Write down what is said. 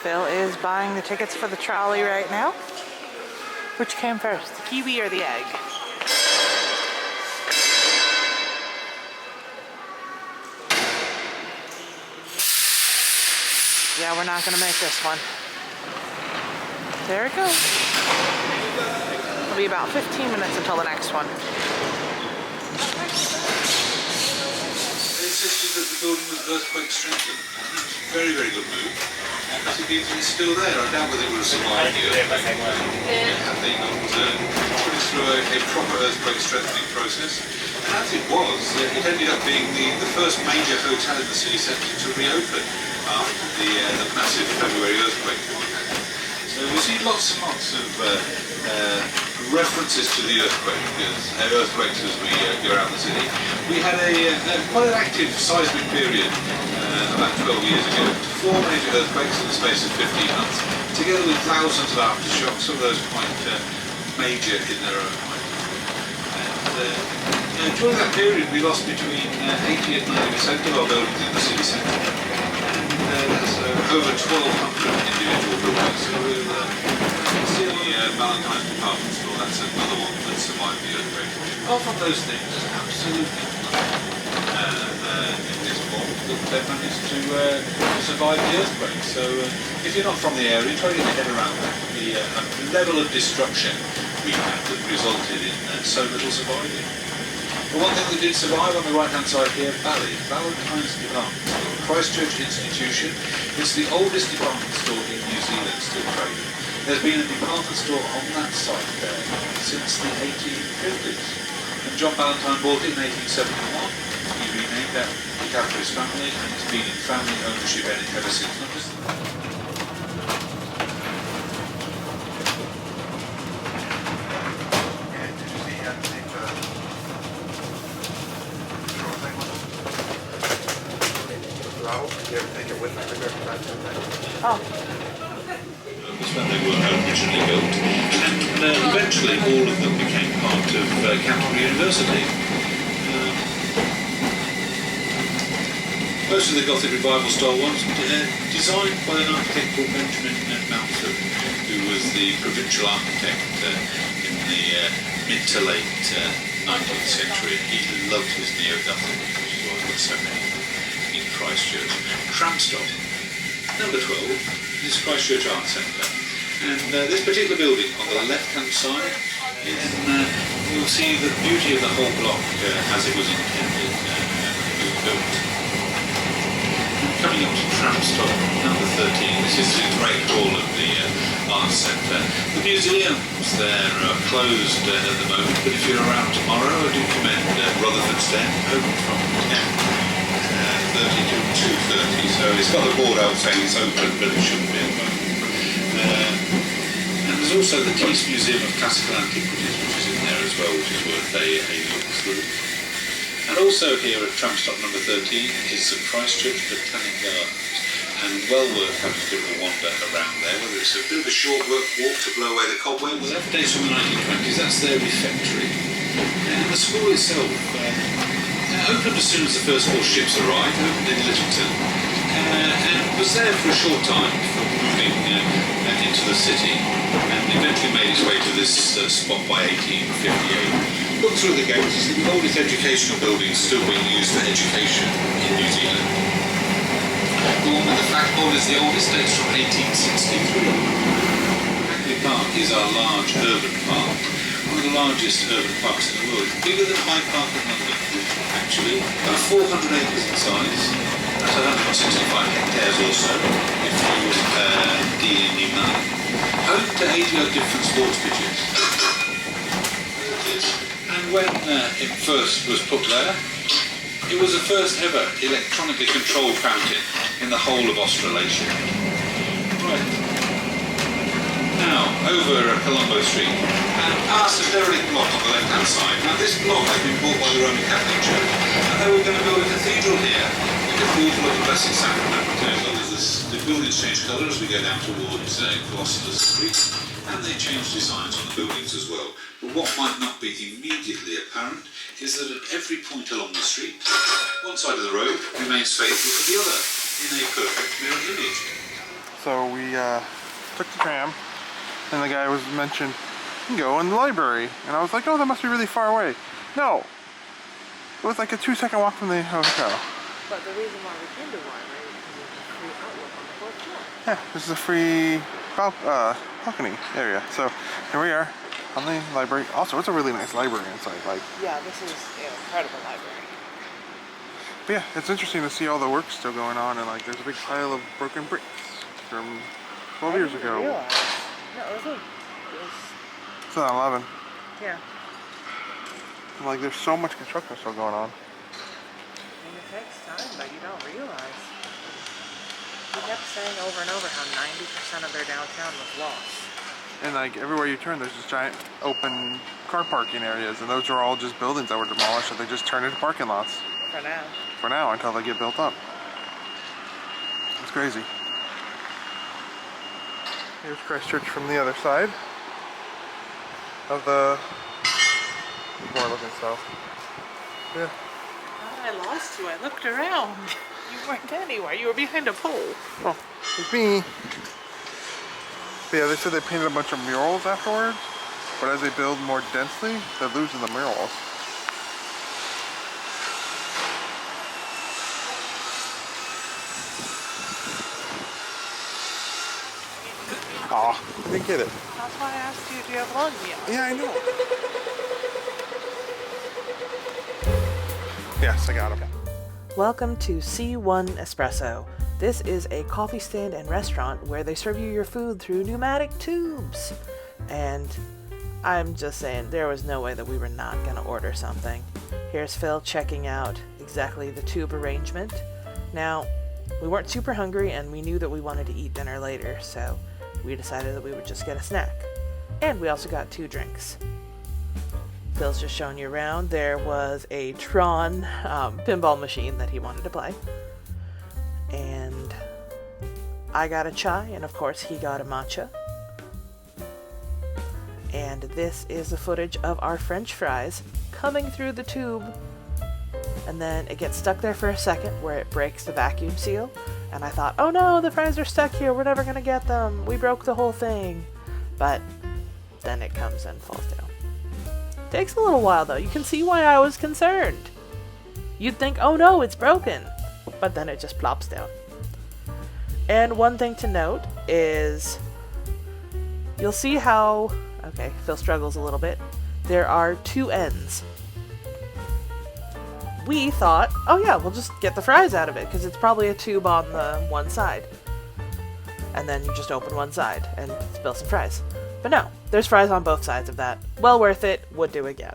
Phil is buying the tickets for the trolley right now. Which came first, the kiwi or the egg? Yeah, we're not gonna make this one. There it goes. It'll be about 15 minutes until the next one. They insisted that the building was earthquake strengthened. Very, very good move. Because it means it's still there. I doubt whether it would have survived the earthquake. Had they not put it through a proper earthquake strengthening process. And as it was, it ended up being the first major hotel in the city centre to reopen after the massive February earthquake. So we see lots and lots of references to the earthquakes as we go around the city. We had quite an active seismic period about 12 years ago. 4 major earthquakes in the space of 15 months, together with thousands of aftershocks, some of those quite major in their own right. And during that period we lost between 80 and 90% of our buildings in the city centre. And that's over 1,200 individual buildings. So we'll see the Valentine's department store, that's another one that survived the earthquake. Apart from those things, there's absolutely nothing in this bomb that managed to survive the earthquake. So if you're not from the area, try to get your head around the level of destruction we had that resulted in so little surviving. The one thing that did survive on the right-hand side here, Valentine's Department Store, Christchurch institution. It's the oldest department store in New Zealand still trading. There's been a department store on that site there since the 1850s. And John Valentine bought it in 1871. He renamed that after his family, and it's been in family ownership ever since. Not just Oh. was when they were originally built, and eventually all of them became part of Canterbury University. Most of the Gothic Revival style ones designed by an architect called Benjamin Mountford, who was the provincial architect in the mid to late 19th century. He loved his neo-Gothic, which is why we've got so many in Christchurch. Tram stop. Number 12 is Christchurch Art Centre, and this particular building on the left-hand side, you'll see the beauty of the whole block as it was intended to be built. And coming up to tram stop number 13, this is the great hall of the Art Centre. The museums there are closed at the moment, but if you're around tomorrow, I do commend Rutherford's Den, open from 10:30 to 2:30, so it's got a board out saying it's open, but it shouldn't be at the moment. And there's also the Tees Museum of Classical Antiquities, which is in there as well, which is worth a look through. And also here at tram stop number 13 is the Christchurch Botanic Gardens, and well worth having a bit of a wander around there, whether it's a bit of a short walk to blow away the cobwebs. Left days from the 1920s, that's their refectory. And the school itself opened as soon as the first 4 ships arrived, opened in Lyttelton, and was there for a short time before moving into the city, and eventually made its way to this spot by 1858. Look through the gates, you see the oldest educational buildings still being used for education in New Zealand. The one with the flagpole is the oldest, dates from 1863. Hagley Park is our large urban park, one of the largest urban parks in the world. It's bigger than Hyde Park in London, actually. About 400 acres in size. That's 165 hectares or so, if you deal in new money. Home to 80 odd different sports pitches. And when it first was put there, it was the first ever electronically controlled fountain in the whole of Australasia. Right. Now, over Colombo Street, and past a derelict block on the left-hand side. Now, this block had been bought by the Roman Catholic Church, and they were going to build a cathedral here, a cathedral of the Blessed Sacrament. The buildings change colour as we go down towards Gloucester Street, and they change designs on the buildings as well. But what might not be immediately apparent is that at every point along the street, one side of the road remains faithful to the other, in a perfect mirror image. So we took the tram, and the guy was mentioned, you can go in the library. And I was like, oh, that must be really far away. No. It was like a 2-second walk from the hotel. But the reason why we came to the library is because there's a free outlook on the 4th floor. Yeah, this is a free balcony area. So here we are on the library. Also, it's a really nice library inside. Like, yeah, this is an incredible library. but yeah, it's interesting to see all the work still going on, and like there's a big pile of broken bricks from 12 years ago. Realize. No, it was 2011. yeah. Like there's so much construction still going on. And it takes time, but you don't realize. He kept saying over and over how 90% of their downtown was lost. And like everywhere you turn, there's just giant open car parking areas, and those are all just buildings that were demolished, and they just turned into parking lots. For now. For now, until they get built up. It's crazy. Here's Christchurch from the other side of the more looking south. Yeah. I lost you. I looked around. You weren't anywhere. You were behind a pole. Oh, it's me. But yeah, they said they painted a bunch of murals afterwards, but as they build more densely, they're losing the murals. Aw, I didn't get it. That's why I asked you, do you have lung meal? Yeah, I know. Yes, I got him. Welcome to C1 Espresso. This is a coffee stand and restaurant where they serve you your food through pneumatic tubes. And I'm just saying, there was no way that we were not going to order something. Here's Phil checking out exactly the tube arrangement. Now, we weren't super hungry and we knew that we wanted to eat dinner later, so we decided that we would just get a snack. And we also got 2 drinks. Phil's just showing you around. There was a Tron pinball machine that he wanted to play. And I got a chai, and of course he got a matcha. And this is the footage of our French fries coming through the tube. And then it gets stuck there for a second where it breaks the vacuum seal. And I thought, oh no, the fries are stuck here. We're never going to get them. We broke the whole thing. But then it comes and falls down. Takes a little while though. You can see why I was concerned. You'd think, oh no, it's broken. But then it just plops down. And one thing to note is you'll see how, okay, Phil struggles a little bit. There are 2 ends. We thought, oh yeah, we'll just get the fries out of it because it's probably a tube on the one side. And then you just open one side and spill some fries. But no, there's fries on both sides of that. Well worth it, would do again.